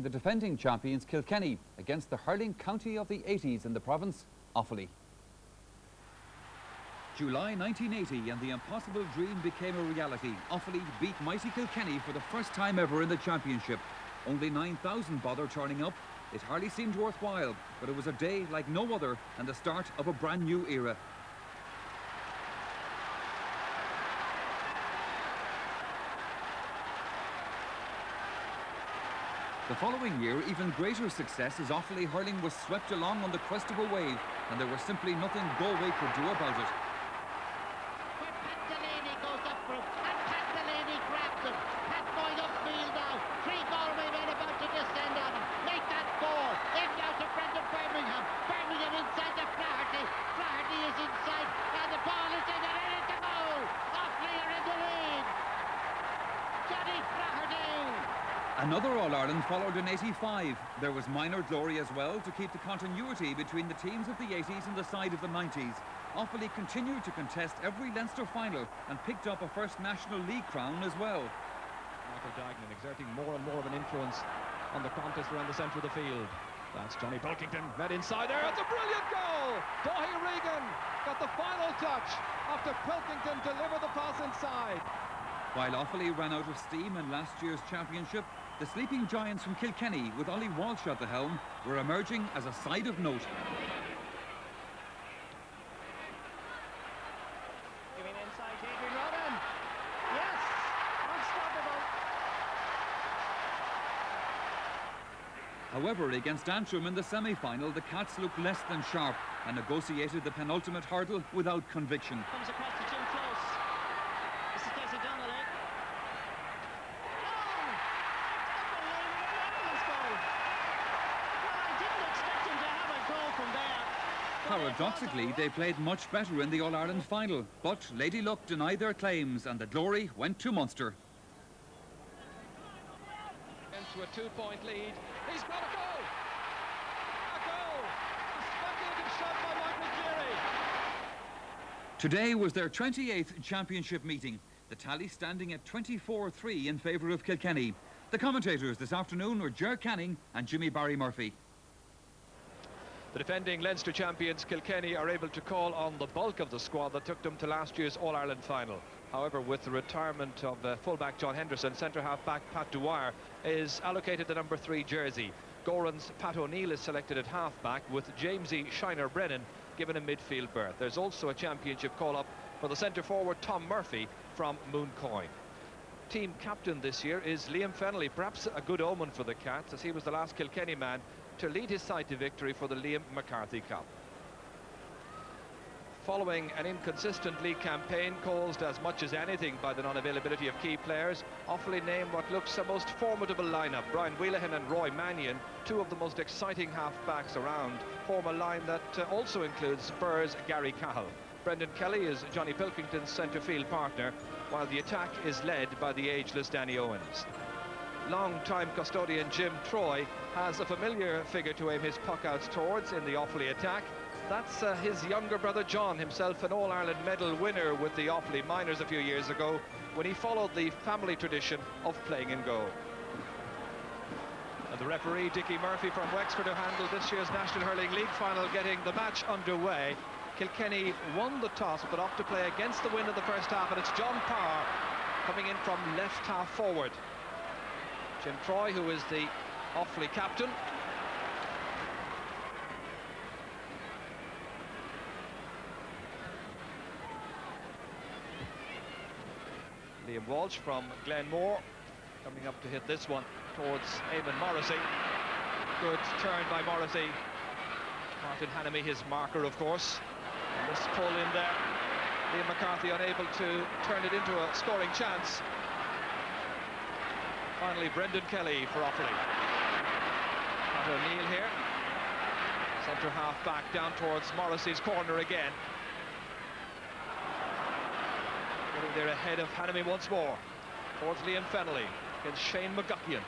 The defending champions Kilkenny against the hurling county of the 80s in the province, Offaly. July 1980 and the impossible dream became a reality. Offaly beat mighty Kilkenny for the first time ever in the championship. Only 9,000 bothered turning up. It hardly seemed worthwhile, but it was a day like no other and the start of a brand new era. The following year, even greater success as Offaly hurling was swept along on the crest of a wave, and there was simply nothing Galway could do about it. Where Pat Delaney goes up for him, and Pat Delaney grabs him. Pat going upfield now. 3 Galway men about to descend on him. Make that 4. In now to Brendan Birmingham. Birmingham inside the Flaherty. Flaherty is inside, and the ball is in and it's a goal. Offaly are in the lead. Johnny Flaherty. Another All-Ireland followed in '85. There was minor glory as well to keep the continuity between the teams of the 80s and the side of the 90s. Offaly continued to contest every Leinster final and picked up a first National League crown as well. Michael Dagnan exerting more and more of an influence on the contest around the centre of the field. That's Johnny Pilkington, met inside there. It's a brilliant goal! Dahi Regan got the final touch after Pilkington delivered the pass inside. While Offaly ran out of steam in last year's championship, the sleeping giants from Kilkenny, with Ollie Walsh at the helm, were emerging as a side of note. Giving inside to Adrian Rodden. Yes! Unstoppable. However, against Antrim in the semi-final, the Cats looked less than sharp and negotiated the penultimate hurdle without conviction. Comes across the too close. This is Casey Donnelly. Paradoxically, they played much better in the All-Ireland final, but Lady Luck denied their claims and the glory went to Munster. Into a 2-point lead. He's got a goal! A goal! A speculative shot by Michael Cleary. Today was their 28th championship meeting, the tally standing at 24-3 in favour of Kilkenny. The commentators this afternoon were Ger Canning and Jimmy Barry Murphy. The defending Leinster champions Kilkenny are able to call on the bulk of the squad that took them to last year's All-Ireland final. However, with the retirement of full-back John Henderson, centre-half-back Pat Dwyer is allocated the number 3 jersey. Goran's Pat O'Neill is selected at half-back, with Jamesy Shiner Brennan given a midfield berth. There's also a championship call-up for the centre-forward Tom Murphy from Mooncoin. Team captain this year is Liam Fennelly, perhaps a good omen for the Cats, as he was the last Kilkenny man to lead his side to victory for the Liam McCarthy Cup. Following an inconsistent league campaign caused as much as anything by the non-availability of key players, Offaly named what looks a most formidable lineup. Brian Wheelahan and Roy Mannion, 2 of the most exciting half-backs around, form a line that also includes Spurs' Gary Cahill. Brendan Kelly is Johnny Pilkington's centre-field partner, while the attack is led by the ageless Danny Owens. Long-time custodian Jim Troy has a familiar figure to aim his puck-outs towards in the Offaly attack. That's his younger brother John, himself an All-Ireland medal winner with the Offaly Miners a few years ago, when he followed the family tradition of playing in goal. And the referee, Dickie Murphy from Wexford, who handled this year's National Hurling League final, getting the match underway. Kilkenny won the toss, but off to play against the wind in the first half, and it's John Power coming in from left half forward. Jim Troy, who is the Offaly captain. Liam Walsh from Glenmore coming up to hit this one towards Eamon Morrissey. Good turn by Morrissey. Martin Hannamy, his marker, of course. And this pull in there. Liam McCarthy unable to turn it into a scoring chance. Finally, Brendan Kelly for Offaly. Pat O'Neill here. Centre half back down towards Morrissey's corner again. Getting there ahead of Hannamy once more. Towards Liam Fennelly against Shane McGuckian.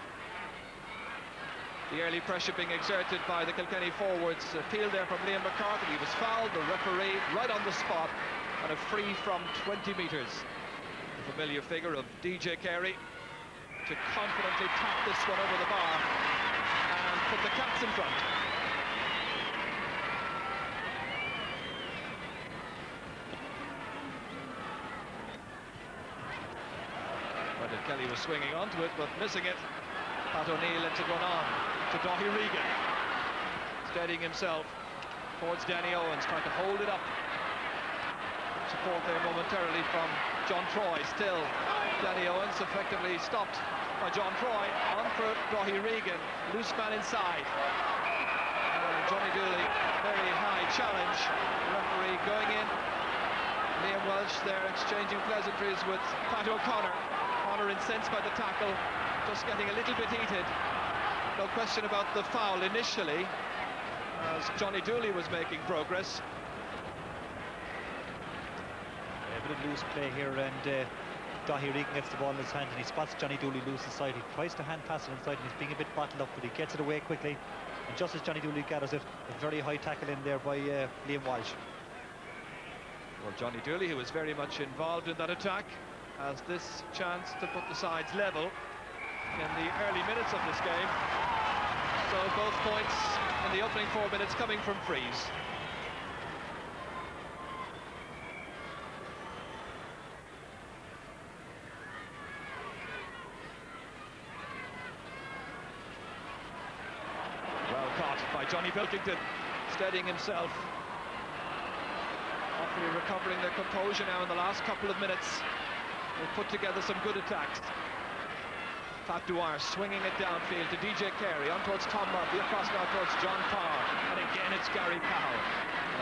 The early pressure being exerted by the Kilkenny forwards. Appeal there from Liam McCarthy. He was fouled, the referee right on the spot, and a free from 20 metres. The familiar figure of DJ Carey to confidently tap this one over the bar. in front. Brendan Kelly was swinging onto it, but missing it. Pat O'Neill lets it run on to Daithí Regan. Steadying himself towards Danny Owens, trying to hold it up. Support there momentarily from John Troy. Still, Danny Owens effectively stopped by John Troy. On for Daithí Regan. Loose man inside. Johnny Dooley, very high challenge. The referee going in. Liam Welsh there exchanging pleasantries with Pat O'Connor. O'Connor incensed by the tackle, just getting a little bit heated. No question about the foul initially, as Johnny Dooley was making progress. A bit of loose play here, and Daithí Regan gets the ball in his hand and he spots Johnny Dooley loose inside. He tries to hand pass it inside and he's being a bit bottled up, but he gets it away quickly. And just as Johnny Dooley gathers it, a very high tackle in there by Liam Walsh. Well, Johnny Dooley, who was very much involved in that attack, has this chance to put the sides level in the early minutes of this game. So both points in the opening 4 minutes coming from frees. Well caught by Johnny Pilkington, steadying himself. Offaly recovering their composure now in the last couple of minutes. They've put together some good attacks. Pat Dwyer swinging it downfield to DJ Carey, on towards Tom Murphy, across now towards John Power, and again it's Gary Powell.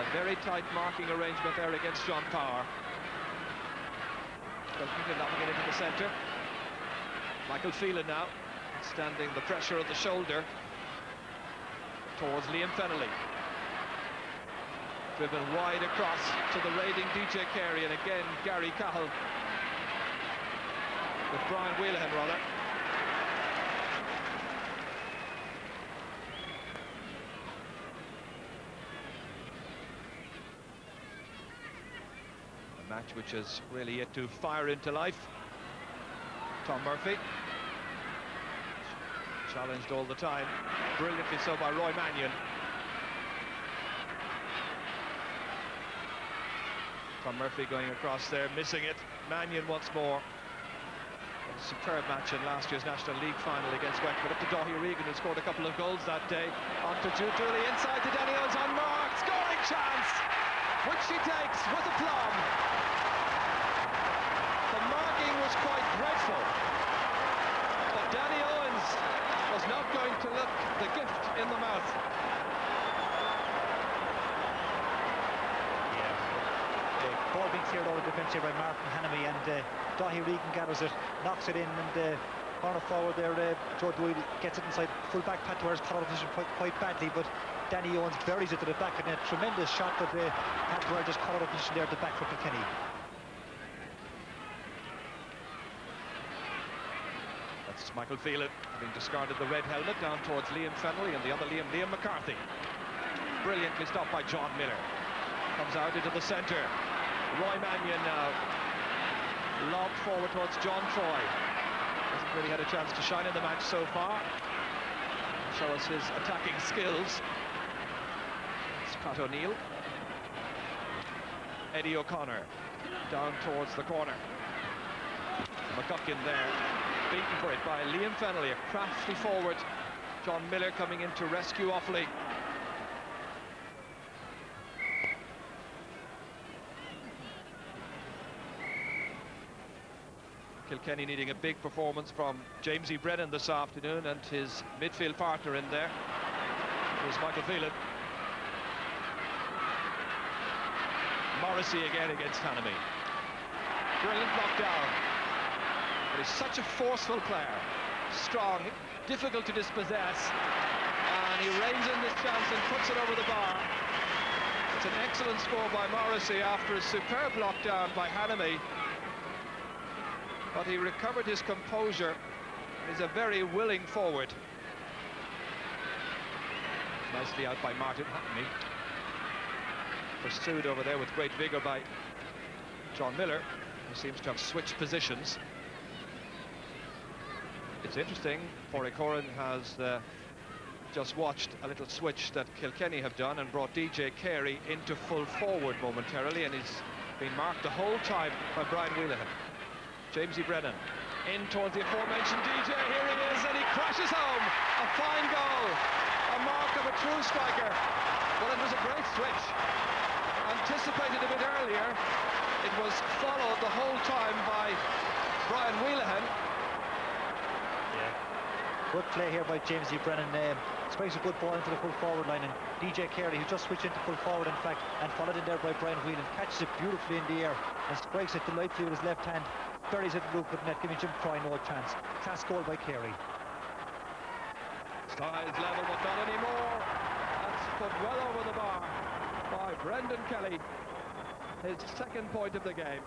A very tight marking arrangement there against John Power. Pilkington knocking it into the centre. Michael Phelan now, standing the pressure of the shoulder towards Liam Fennelly. Driven wide across to the raiding DJ Carey, and again Gary Cahill with Brian Wheelahan rather. A match which has really yet to fire into life. Tom Murphy, challenged all the time, brilliantly so by Roy Mannion. Tom Murphy going across there, missing it. Mannion once more. A superb match in last year's National League final against Wexford. Up to Daithí Regan, who scored a couple of goals that day. On to Jude Dooley, inside to Danny Owens, on mark, scoring chance, which he takes with aplomb. The marking was quite dreadful, but Danny Owens was not going to look the gift in the mouth. Ball being cleared out of defence here by Martin Hannamy, and Daithí Regan gathers it, knocks it in, and corner forward there, Joe Doyle gets it inside. Full back Pat Dwyer's caught out of position quite badly, but Danny Owens buries it to the back, and a tremendous shot, but Pat Dwyer just caught out of position there at the back for Kilkenny. That's Michael Phelan, having discarded the red helmet, down towards Liam Fennelly, and the other Liam McCarthy. Brilliantly stopped by John Miller. Comes out into the centre. Roy Mannion now lobbed forward towards John Troy. Hasn't really had a chance to shine in the match so far. Show us his attacking skills. It's Pat O'Neill. Eddie O'Connor down towards the corner. McGuckin there, beaten for it by Liam Fennelly, a crafty forward. John Miller coming in to rescue Offaly. Kilkenny needing a big performance from James E. Brennan this afternoon, and his midfield partner in there was Michael Phelan. Morrissey again against Hannamy. Brilliant knockdown. But he's such a forceful player. Strong, difficult to dispossess. And he reins in this chance and puts it over the bar. It's an excellent score by Morrissey after a superb knockdown by Hannamy. But he recovered his composure. He's a very willing forward. Nicely out by Martin Hannamy. Pursued over there with great vigour by John Miller, who seems to have switched positions. It's interesting, Pádraig Horan has just watched a little switch that Kilkenny have done and brought DJ Carey into full forward momentarily, and he's been marked the whole time by Brian Wheelahan. Jamesy Brennan in towards the aforementioned DJ. Here he is, and he crashes home. A fine goal, a mark of a true striker. Well, it was a great switch. Anticipated a bit earlier. It was followed the whole time by Brian Wheelahan. Yeah, good play here by Jamesy Brennan. Strikes a good ball into the full forward line, and DJ Carey, who just switched into full forward in fact, and followed in there by Brian Whelan, catches it beautifully in the air and strikes it delightfully with his left hand, buries it in the roof net, giving Jim Croy no chance. Class goal by Carey. Styles level, but not anymore. That's put well over the bar by Brendan Kelly, his second point of the game.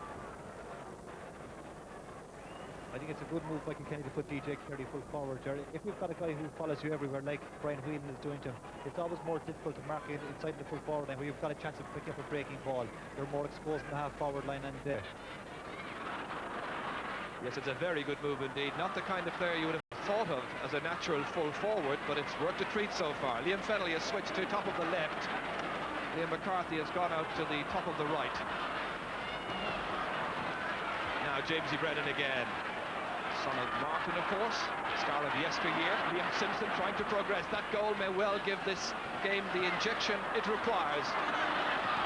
I think it's a good move by Kilkenny to put DJ Carey full forward there. If we've got a guy who follows you everywhere like Brian Whelan is doing to him, it's always more difficult to mark it inside the full forward line where you've got a chance of picking up a breaking ball. You're more exposed in the half forward line, and Yes, it's a very good move indeed. Not the kind of player you would have thought of as a natural full forward, but it's worked a treat so far. Liam Fennelly has switched to top of the left. Liam McCarthy has gone out to the top of the right. Now Jamesy Brennan again. Son of Martin, of course, star of yesteryear. Liam Simpson trying to progress. That goal may well give this game the injection it requires.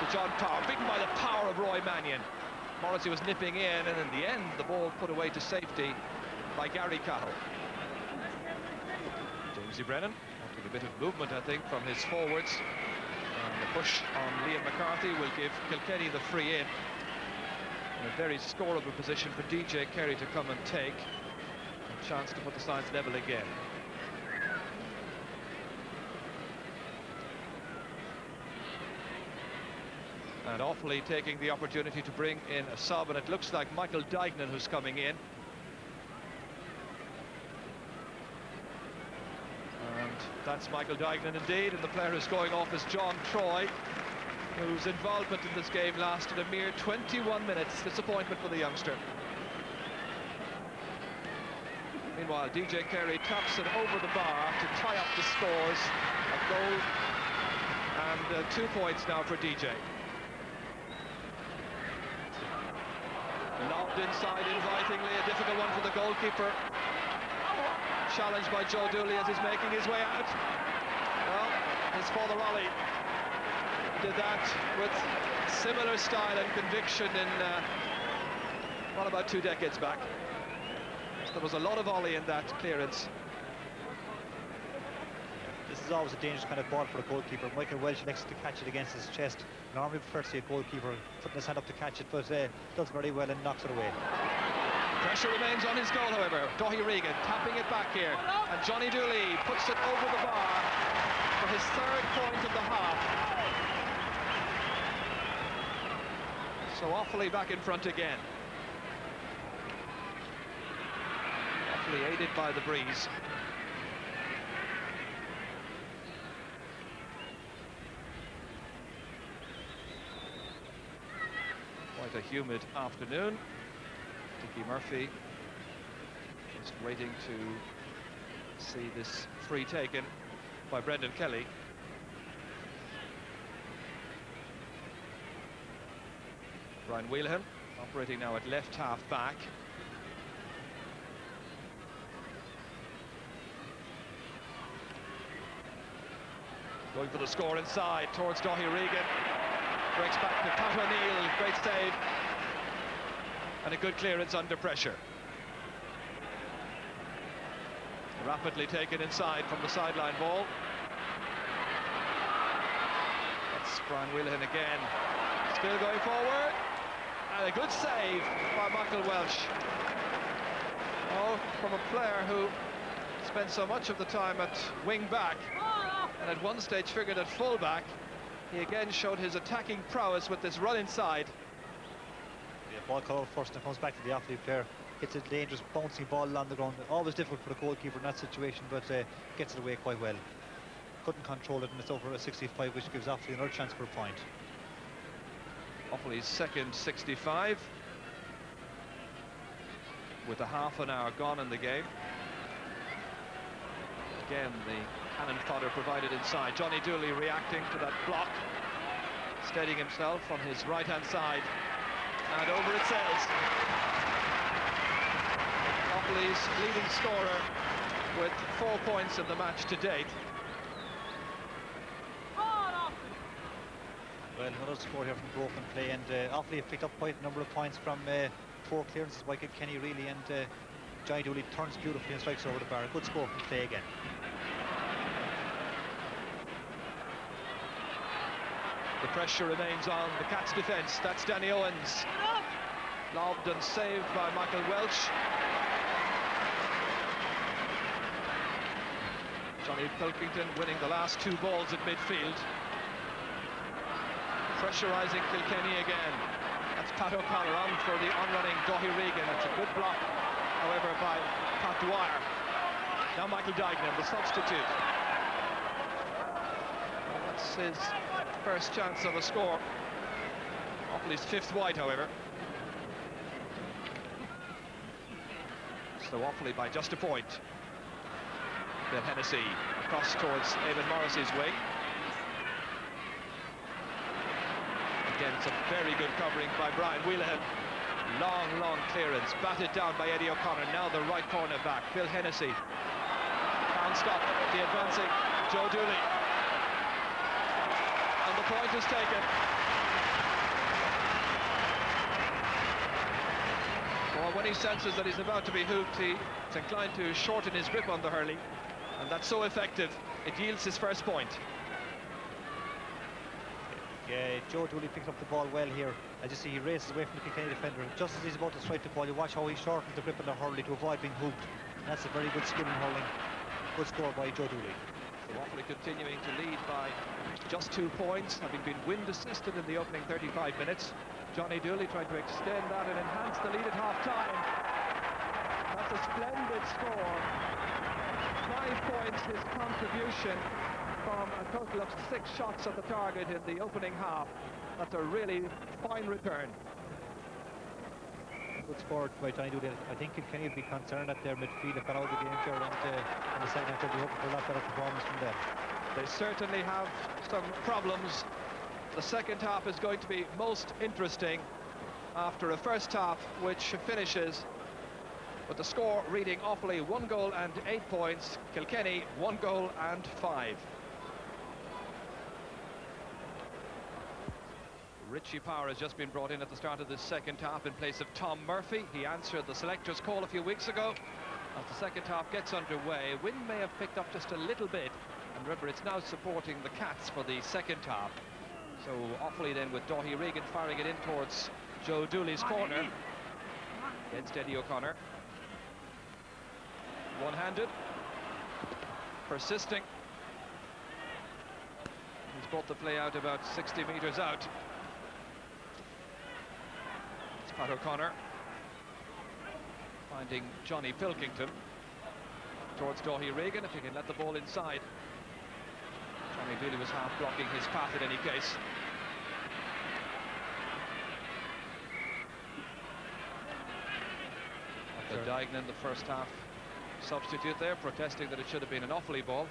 To John Power, beaten by the power of Roy Mannion. Morrissey was nipping in, and in the end, the ball put away to safety by Gary Cahill. Jamesy Brennan, after a bit of movement, I think, from his forwards. And the push on Liam McCarthy will give Kilkenny the free in. In a very scoreable position for DJ Carey to come and take. A chance to put the sides level again. And Offaly taking the opportunity to bring in a sub, and it looks like Michael Dignan who's coming in. And that's Michael Dignan indeed, and the player who's going off is John Troy, whose involvement in this game lasted a mere 21 minutes. Disappointment for the youngster. Meanwhile, DJ Carey taps it over the bar to tie up the scores. A goal and 2 points now for DJ. Lobbed inside invitingly, a difficult one for the goalkeeper. Challenged by Joe Dooley as he's making his way out. Well, his father Ollie did that with similar style and conviction in, well, about 2 decades back. So there was a lot of Ollie in that clearance. this is always a dangerous kind of ball for a goalkeeper. Michael Welsh likes to catch it against his chest. Normally prefer to see a goalkeeper putting his hand up to catch it, but does very well and knocks it away. Pressure remains on his goal, however. Daithí Regan tapping it back here, and Johnny Dooley puts it over the bar for his 3rd point of the half. So Offaly back in front again. Offaly aided by the breeze. Quite a humid afternoon. Dickie Murphy just waiting to see this free taken by Brendan Kelly. Brian Wheelahan operating now at left half back. Going for the score inside towards Daithí Regan. Breaks back to Pat O'Neill, great save. And a good clearance under pressure. Rapidly taken inside from the sideline ball. That's Brian Wheelahan again. Still going forward. And a good save by Michael Welsh. Oh, from a player who spent so much of the time at wing back and at one stage figured at full back. He again showed his attacking prowess with this run inside. Yeah, ball cut out first and comes back to the Offaly player. Hits a dangerous bouncing ball along the ground. Always difficult for the goalkeeper in that situation, but gets it away quite well. Couldn't control it, and it's over a 65, which gives Offaly another chance for a point. Offaly's second 65, with a half an hour gone in the game. Again, the Cannon fodder provided inside. Johnny Dooley reacting to that block, steadying himself on his right-hand side, and over it sails. Offaly's leading scorer with 4 points in the match to date. Well, another score here from broken play, and Offaly have picked up quite a number of points from 4 clearances by Kilkenny, really, and Johnny Dooley turns beautifully and strikes over the bar. Good score from play again. The pressure remains on the Cats' defence. That's Danny Owens. Lobbed and saved by Michael Welch. Johnny Pilkington winning the last 2 balls at midfield. Pressurising Kilkenny again. That's Pat O'Connor on for the on-running Daithí Regan. It's a good block, however, by Pat Dwyer. Now Michael Dignan, the substitute. Well, that's his first chance of a score. Offaly's 5th wide, however. So Offaly by just a point. Then Hennessy across towards Eamon Morrissey's wing. Again, some very good covering by Brian Wheelahan. Long clearance, batted down by Eddie O'Connor. Now the right corner back, Bill Hennessy. Can't stop the advancing Joe Dooley. And the point is taken. Well, when he senses that he's about to be hooped, he's inclined to shorten his grip on the hurley. And that's so effective, it yields his first point. Yeah, Joe Dooley picks up the ball well here. As you see, he races away from the Kilkenny defender. Just as he's about to strike the ball, you watch how he shortens the grip on the hurley to avoid being hooped. And that's a very good skill in hurling. Good score by Joe Dooley. So Offaly continuing to lead by just 2 points, having been wind assisted in the opening 35 minutes. Johnny Dooley trying to extend that and enhance the lead at half-time. That's a splendid score. 5 points his contribution from a total of 6 shots at the target in the opening half. That's a really fine return. Good score by Johnny Dooley. I think Kilkenny will be concerned at their midfield if they're out of the game here, and in the second half they'll be hoping for a lot better performance from them. They certainly have some problems. The second half is going to be most interesting after a first half which finishes with the score reading Offaly 1 goal and 8 points, Kilkenny 1 goal and 5. Richie Power has just been brought in at the start of this second half in place of Tom Murphy. He answered the selector's call a few weeks ago. As the second half gets underway, wind may have picked up just a little bit, and remember it's now supporting the Cats for the second half. So Offaly then with Daithí Regan firing it in towards Joe Dooley's corner against Eddie O'Connor. One-handed, persisting. He's brought the play out about 60 metres out. It's Pat O'Connor finding Johnny Pilkington towards Daithí Regan, if he can let the ball inside. Johnny Dooley was half blocking his path in any case. After Dignan, the first half substitute there, protesting that it should have been an Offaly ball.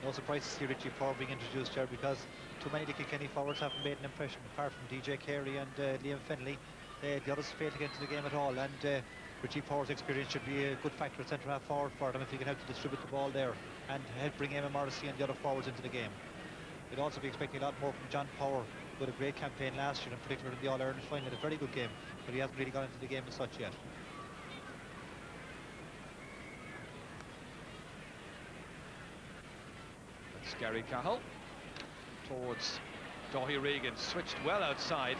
No surprise to see Richie Power being introduced here, because too many of the Kilkenny forwards haven't made an impression, apart from DJ Carey and Liam Fennelly. The others failed to get into the game at all, and Richie Power's experience should be a good factor at centre-half forward for them if he can help to distribute the ball there and help bring Eamon Morrissey and the other forwards into the game. We'd also be expecting a lot more from John Power, who had a great campaign last year, in particular in the All-Ireland final. Had a very good game, but he hasn't really gone into the game as such yet. That's Gary Cahill towards Daithí Regan, switched well outside.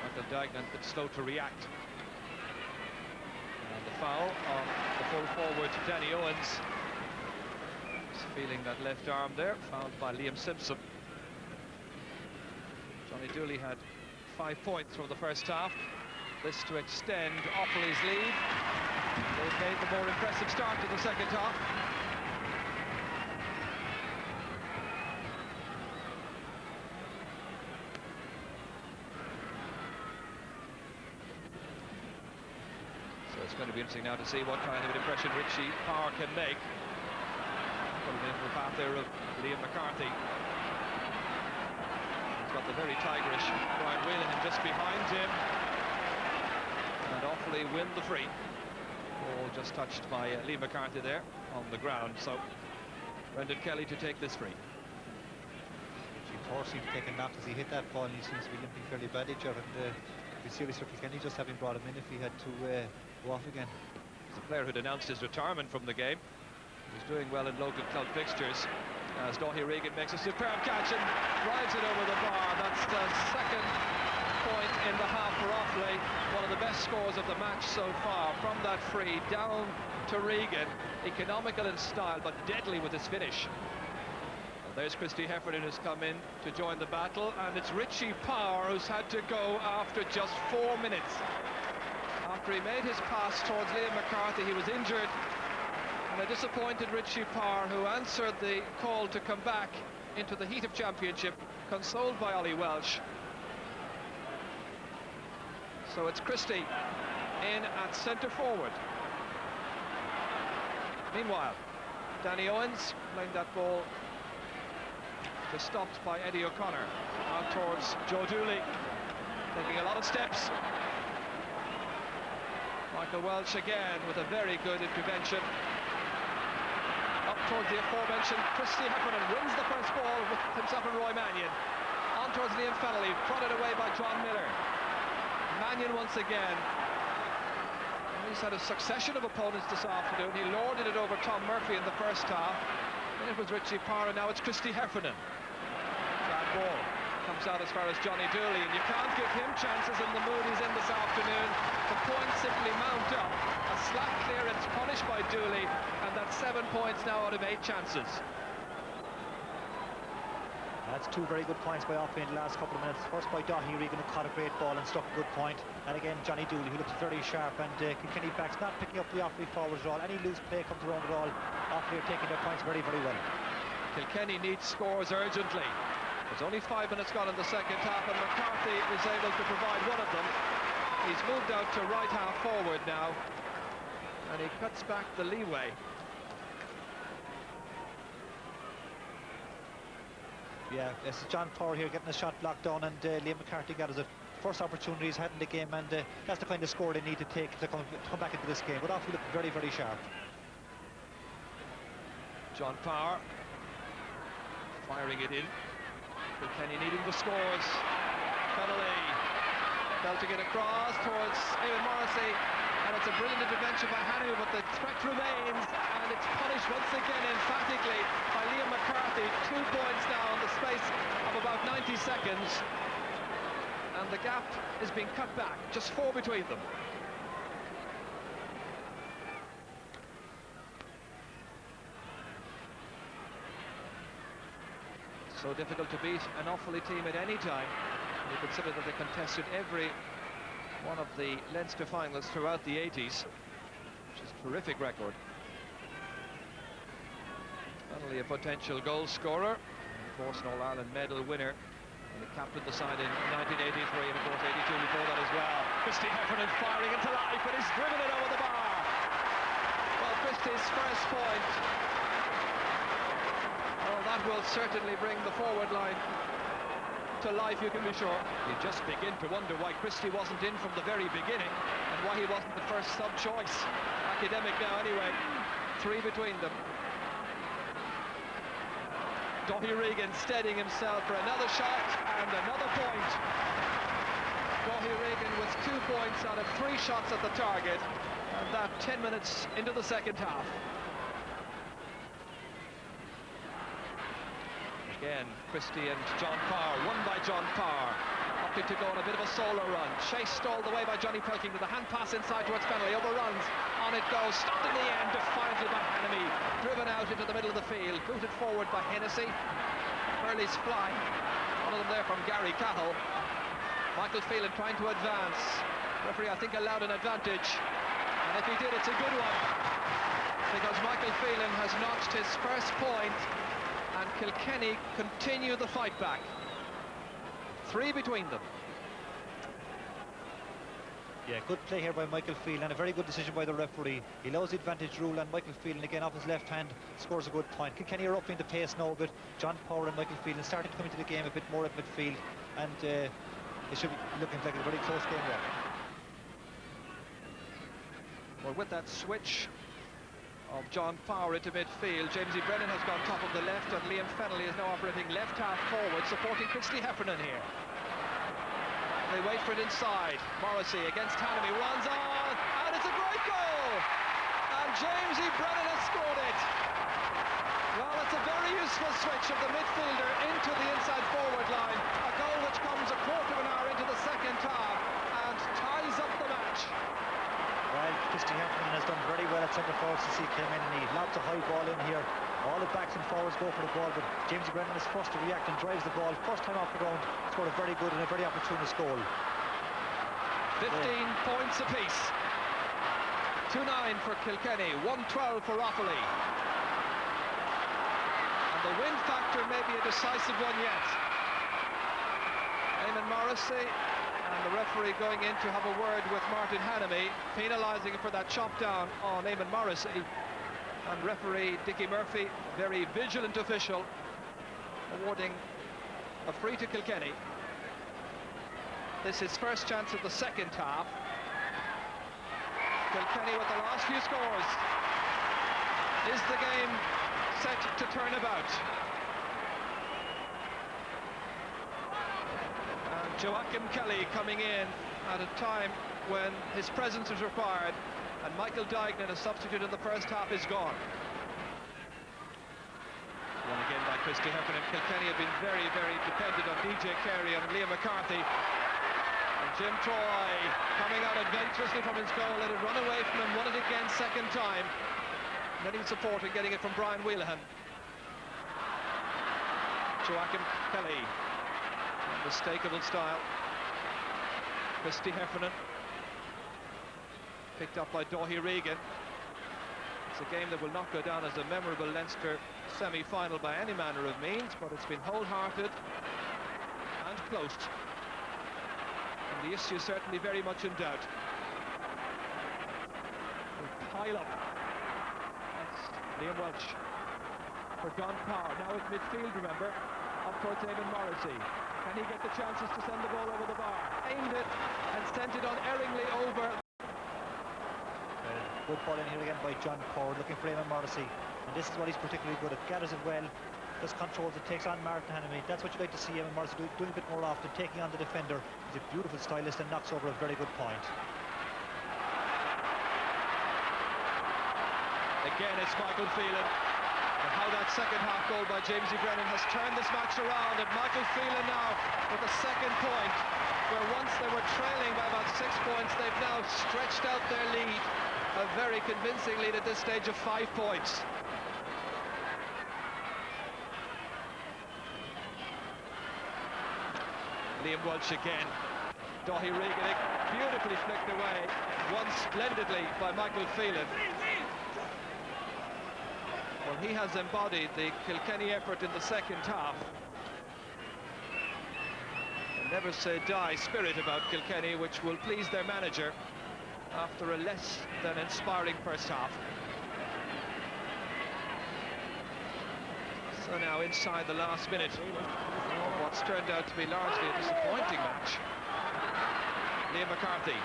Michael Dignan a bit slow to react. And the foul on the full forward Danny Owens. He's feeling that left arm there, fouled by Liam Simpson. Johnny Dooley had 5 points from the first half. This to extend Offaly's lead. They've made the more impressive start to the second half. So it's going to be interesting now to see what kind of an impression Richie Power can make. The in the path there of Liam McCarthy. He's got the very tigerish Brian Whelan just behind him. And Offaly win the free. Ball just touched by Liam McCarthy there on the ground. So Brendan Kelly to take this free. Thor seemed to take a knock as he hit that ball, and he seems to be limping fairly badly, Jeff, and it'd be serious for Kilkenny just having brought him in if he had to go off again. He's a player who'd announced his retirement from the game. He's doing well in local club fixtures as Dáithí Regan makes a superb catch and drives it over the bar. That's the second point in the half for Offaly. One of the best scores of the match so far from that free down to Regan. Economical in style but deadly with his finish. There's Christy Heffernan who's come in to join the battle, and it's Richie Power who's had to go after just 4 minutes. After he made his pass towards Liam McCarthy, he was injured, and a disappointed Richie Power who answered the call to come back into the heat of championship, consoled by Ollie Welsh. So it's Christy in at centre forward. Meanwhile, Danny Owens playing that ball just stopped by Eddie O'Connor. Out towards Joe Dooley, taking a lot of steps. Michael Welsh again with a very good intervention. Up towards the aforementioned Christy Heffernan, wins the first ball with himself and Roy Mannion. On towards Liam Fennelly, prodded away by John Miller. Mannion once again. He's had a succession of opponents this afternoon. He lorded it over Tom Murphy in the first half. Then it was Richie Power, and now it's Christy Heffernan. That ball comes out as far as Johnny Dooley, and you can't give him chances in the mood he's in this afternoon. The points simply mount up. A slack clearance punished by Dooley, and that's 7 points now out of 8 chances. That's 2 very good points by Offaly in the last couple of minutes. First by Dáithí Regan, who caught a great ball and struck a good point. And again, Johnny Dooley, who looks very sharp, and Kilkenny backs not picking up the Offaly forwards at all. Any loose play comes around at all. Offaly are taking their points very, very well. Kilkenny needs scores urgently. There's only 5 minutes gone in the second half, and McCarthy is able to provide one of them. He's moved out to right half forward now, and he cuts back the leeway. Yeah, it's John Power here getting a shot blocked down, and Liam McCarthy got his first opportunity he's had in the game, and that's the kind of score they need to take to come back into this game. But Offaly look very, very sharp. John Power Firing it in. Kilkenny needing the scores. Connolly belting it across towards Eamon Morrissey, and it's a brilliant intervention by Hanu, but the threat remains, and it's punished once again emphatically by Liam McCarthy. 2 points now in the space of about 90 seconds, and the gap is being cut back, just 4 between them. So difficult to beat an Offaly team at any time. You consider that they contested every one of the Leinster finals throughout the 80s, which is a terrific record. Not only a potential goal scorer, of course an All-Ireland medal winner, and he captained the side in 1983 and of course 82 before that as well. Christy Heffernan firing into life, and he's driven it over the bar. Well, Christy's first point. Well, that will certainly bring the forward line to life, you can be sure. You just begin to wonder why Christy wasn't in from the very beginning, and why he wasn't the first sub-choice. Academic now anyway. 3 between them. Dáithí Regan steadying himself for another shot and another point. Dáithí Regan with 2 points out of 3 shots at the target, and that 10 minutes into the second half. Again, Christy and John Power, won by John Power. Opting to go on a bit of a solo run. Chased all the way by Johnny Pelking with a hand pass inside towards Fennelly. Overruns, on it goes, stopped in the end, defiantly by Hannamy. Driven out into the middle of the field, booted forward by Hennessy. Hurley's fly. One of them there from Gary Cahill. Michael Phelan trying to advance. Referee, I think, allowed an advantage. And if he did, it's a good one. Because Michael Phelan has notched his first point, and Kilkenny continue the fight back. 3 between them. Yeah, good play here by Michael Phelan, and a very good decision by the referee. He allows the advantage rule, and Michael Phelan again off his left hand scores a good point. Kilkenny are upping the pace now a bit. John Power and Michael Phelan starting to come into the game a bit more at midfield, and it should be looking like a very close game there. Well, with that switch of John Power into midfield, Jamesy Brennan has gone top of the left, and Liam Fennelly is now operating left half forward, supporting Christy Heffernan here. They wait for it inside. Morrissey against Hanamy, runs on, and it's a great goal! And Jamesy Brennan has scored it. Well, it's a very useful switch of the midfielder into the inside forward line. A goal which comes a quarter of an hour into the second half and ties up the match. Well, Christy Heffernan has done very well at centre forward since he came in, and he lobbed a high ball in here. All the backs and forwards go for the ball, but James Brennan is first to react and drives the ball. First time off the ground, scored a very good and a very opportunist goal. 15 points apiece. 2-9 for Kilkenny, 1-12 for Offaly. And the win factor may be a decisive one yet. Eamon Morrissey and the referee going in to have a word with Martin Hanamy, penalising him for that chop down on Eamon Morrissey. And referee Dickie Murphy, very vigilant official, awarding a free to Kilkenny. This is first chance of the second half. Kilkenny with the last few scores. Is the game set to turn about? And Joachim Kelly coming in at a time when his presence is required, and Michael Duignan, a substitute in the first half, is gone. One again by Christy Heffernan. Kilkenny have been very, very dependent on DJ Carey and Liam McCarthy. And Jim Troy coming out adventurously from his goal, let it run away from him, won it again second time. Getting support and getting it from Brian Wheelahan. Joachim Kelly, unmistakable style. Christy Heffernan, picked up by Dáithí Regan. It's a game that will not go down as a memorable Leinster semi-final by any manner of means, but it's been wholehearted and close. And the issue is certainly very much in doubt. They pile up. That's Liam Welch for John Power. Now it's midfield, remember, up towards Eamon Morrissey. Can he get the chances to send the ball over the bar? Aimed it and sent it unerringly over. Good ball in here again by John Power, looking for Eamon Morrissey, and this is what he's particularly good at. Gathers it well, just controls it, takes on Martin Hanamy. That's what you like to see Eamon Morrissey doing a bit more often, taking on the defender. He's a beautiful stylist and knocks over a very good point. Again, it's Michael Phelan, and how that second half goal by Jamesy Brennan has turned this match around. And Michael Phelan now with the second point, where once they were trailing by about 6 points, they've now stretched out their lead. A very convincing lead at this stage of 5 points. Liam Welch again. Dáithí Regan beautifully flicked away, won splendidly by Michael Phelan. Well, he has embodied the Kilkenny effort in the second half. A never say die spirit about Kilkenny, which will please their manager after a less than inspiring first half. So now inside the last minute of what's turned out to be largely a disappointing match. Liam McCarthy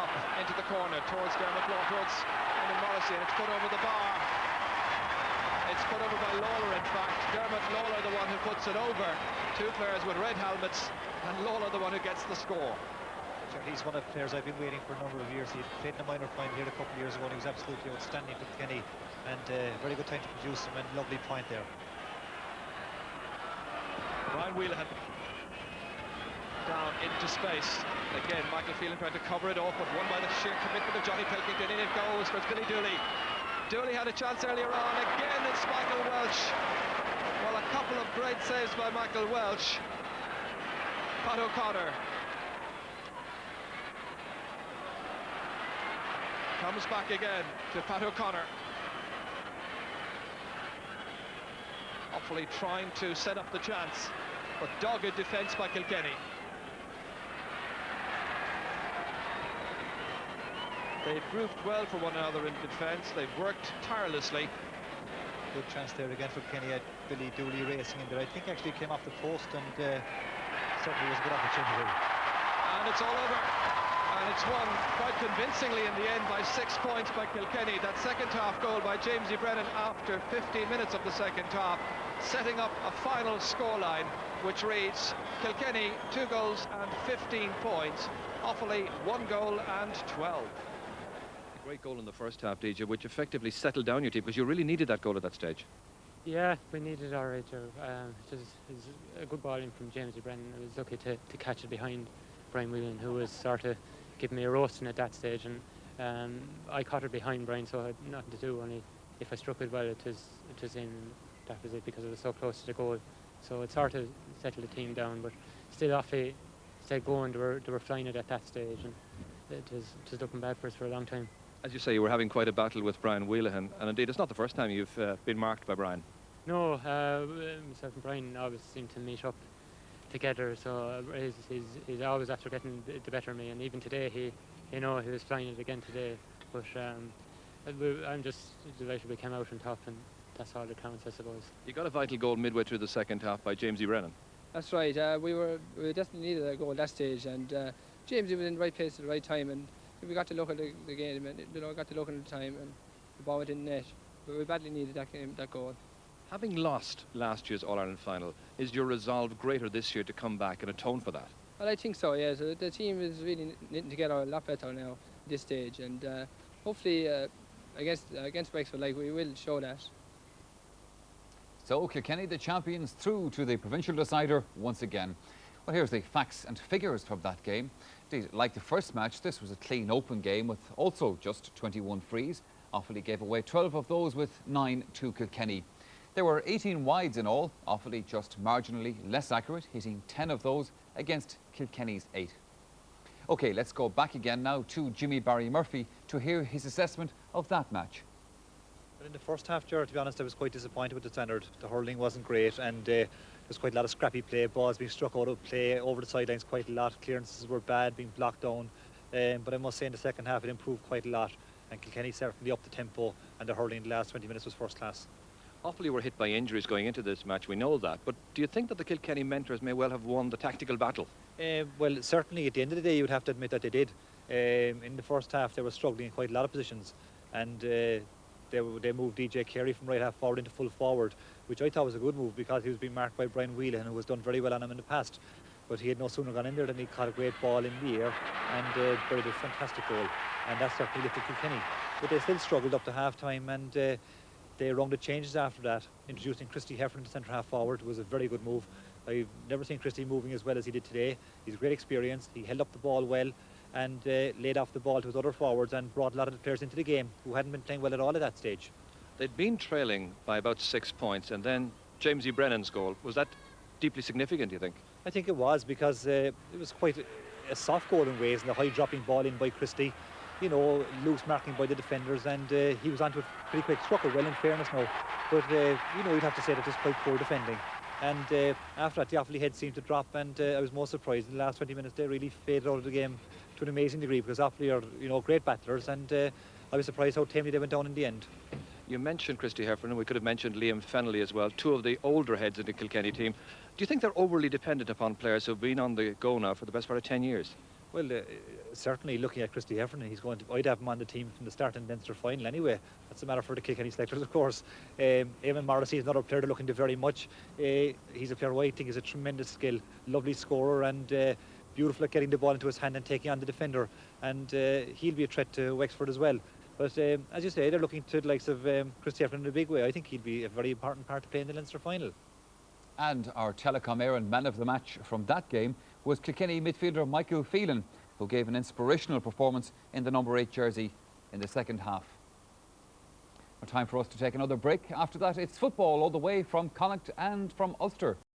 up into the corner towards Dermot Law, towards Eamon Morrissey, and it's put over the bar. It's put over by Lawler, in fact. Dermot Lawler the one who puts it over. Two players with red helmets, and Lawler the one who gets the score. He's one of the players I've been waiting for a number of years. He played in a minor final here a couple of years ago, and he was absolutely outstanding for Kilkenny, and very good time to produce him, and lovely point there. Brian Wheelahan down into space. Again, Michael Phelan trying to cover it off, but won by the sheer commitment of Johnny Pilkington. In it goes for Billy Dooley. Dooley had a chance earlier on. Again, it's Michael Welch. Well, a couple of great saves by Michael Welch. Pat O'Connor comes back again to Pat O'Connor. Offaly trying to set up the chance, but dogged defence by Kilkenny. They've grouped well for one another in defence. They've worked tirelessly. Good chance there again for Kenny. Had Billy Dooley racing in there. I think actually came off the post, and certainly was a good opportunity. And it's all over. And it's won quite convincingly in the end by 6 points by Kilkenny. That second half goal by Jamesy Brennan after 15 minutes of the second half, setting up a final scoreline which reads Kilkenny 2 goals and 15 points, Offaly 1 goal and 12. A great goal in the first half, DJ, which effectively settled down your team because you really needed that goal at that stage. Yeah, we needed it all right, Joe. It was a good ball in from Jamesy Brennan. I was lucky to catch it behind Brian Whelan, who was sort of giving me a roasting at that stage, and I caught it behind Brian, so I had nothing to do. Only if I struck it well, it was in. That was it, because it was so close to the goal. So it sort of settled the team down, but still Offaly stayed going. They were flying it at that stage, and it was looking bad for us for a long time. As you say, you were having quite a battle with Brian Whelan, and indeed it's not the first time you've been marked by Brian. No, myself and Brian always seem to meet up together, so he's always after getting the better of me, and even today he was flying it again today, but I'm just delighted we came out on top, and that's all that counts, I suppose. You got a vital goal midway through the second half by Jamesy Brennan. That's right, we definitely needed a goal at that stage, and Jamesy was in the right place at the right time, and we got to look at the game, and got to look at the time, and the ball went in the net, but we badly needed that goal. Having lost last year's All-Ireland final, is your resolve greater this year to come back and atone for that? Well, I think so, yeah. So the team is really knitting together a lot better now at this stage, and hopefully against Wexford, we will show that. So Kilkenny, the champions, through to the provincial decider once again. Well, here's the facts and figures from that game. Indeed, like the first match, this was a clean, open game with also just 21 frees. Offaly gave away 12 of those, with 9 to Kilkenny. There were 18 wides in all, Offaly just marginally less accurate, hitting 10 of those against Kilkenny's 8. OK, let's go back again now to Jimmy Barry Murphy to hear his assessment of that match. Well, in the first half, Gerard, to be honest, I was quite disappointed with the standard. The hurling wasn't great, and there was quite a lot of scrappy play, balls being struck out of play over the sidelines quite a lot, clearances were bad, being blocked down. But I must say in the second half it improved quite a lot, and Kilkenny certainly upped the tempo, and the hurling in the last 20 minutes was first class. Offaly were hit by injuries going into this match, we know that, but do you think that the Kilkenny mentors may well have won the tactical battle? Well, certainly at the end of the day you would have to admit that they did. In the first half they were struggling in quite a lot of positions, and they moved DJ Carey from right half forward into full forward, which I thought was a good move because he was being marked by Brian Whelan, who has done very well on him in the past. But he had no sooner gone in there than he caught a great ball in the air and buried a fantastic goal, and that certainly lifted Kilkenny. But they still struggled up to half time, and they rounded changes after that. Introducing Christy Heffernan to centre half forward was a very good move. I've never seen Christy moving as well as he did today. He's great experience. He held up the ball well and laid off the ball to his other forwards and brought a lot of the players into the game who hadn't been playing well at all at that stage. They'd been trailing by about 6 points, and then Jamesy Brennan's goal. Was that deeply significant, do you think? I think it was, because it was quite a soft goal in ways, and a high dropping ball in by Christy. You know, loose marking by the defenders, and he was onto it pretty quick. Struck it well, in fairness now, but you know, you'd have to say that it was quite poor defending. And after that, the Offaly head seemed to drop, and I was most surprised. In the last 20 minutes, they really faded out of the game to an amazing degree, because Offaly are, you know, great battlers, and I was surprised how tamely they went down in the end. You mentioned Christy Heffernan. We could have mentioned Liam Fennelly as well, two of the older heads in the Kilkenny team. Do you think they're overly dependent upon players who've been on the go now for the best part of 10 years? Well, certainly looking at Christy Heffernan, I'd have him on the team from the start in the Leinster final anyway. That's a matter for the Kilkenny selectors, of course. Eamon Morrissey is another player to look into very much. He's a player who I think is a tremendous skill, lovely scorer, and beautiful at getting the ball into his hand and taking on the defender. And he'll be a threat to Wexford as well. But as you say, they're looking to the likes of Christy Heffernan in a big way. I think he'll be a very important part to play in the Leinster final. And our Telecom Éireann man of the match from that game was Kilkenny midfielder Michael Phelan, who gave an inspirational performance in the number 8 jersey in the second half. Time for us to take another break. After that, it's football all the way from Connacht and from Ulster.